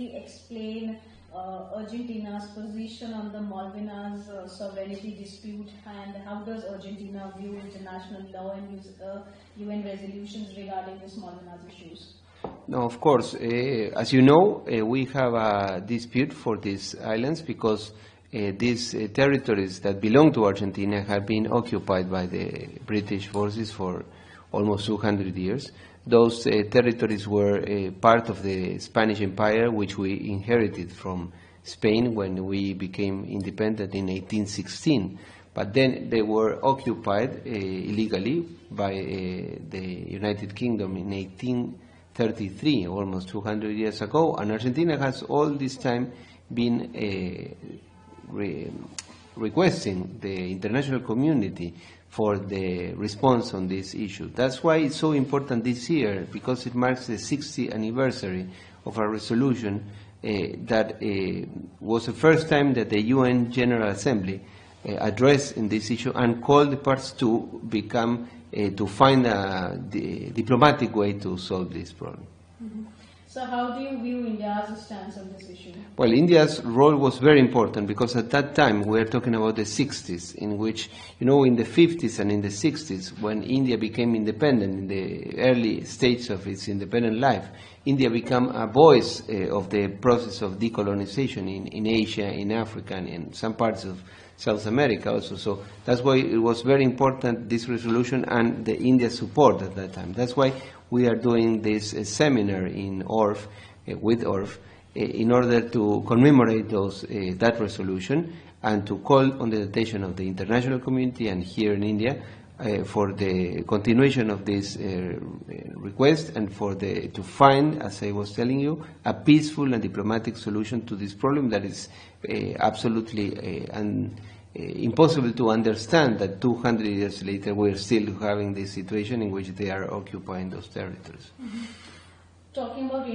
briefly explain Argentina's position on the Malvinas sovereignty dispute, and how does Argentina view international law and UN resolutions regarding this Malvinas issues? No, of course. As you know, we have a dispute for these islands because these territories that belong to Argentina have been occupied by the British forces for almost 200 years. Those territories were part of the Spanish Empire, which we inherited from Spain when we became independent in 1816. But then they were occupied illegally by the United Kingdom in 1833, almost 200 years ago, and Argentina has all this time been requesting the international community for the response on this issue. That's why it's so important this year, because it marks the 60th anniversary of a resolution that was the first time that the UN General Assembly addressed in this issue and called the parts to become to find a diplomatic way to solve this problem. Mm-hmm. So how do you view India's stance on this issue? Well, India's role was very important because at that time we are talking about the 60s, in which, you know, in the 50s and in the 60s, when India became independent, in the early stage of its independent life, India became a voice of the process of decolonization in Asia, in Africa, and in some parts of South America also. So that's why it was very important, this resolution, and the India support at that time. That's why we are doing this seminar in ORF, with ORF, in order to commemorate that resolution and to call on the attention of the international community and here in India for the continuation of this request and for to find, as I was telling you, a peaceful and diplomatic solution to this problem that is absolutely impossible to understand that 200 years later we're still having this situation in which they are occupying those territories. Mm-hmm. Talking about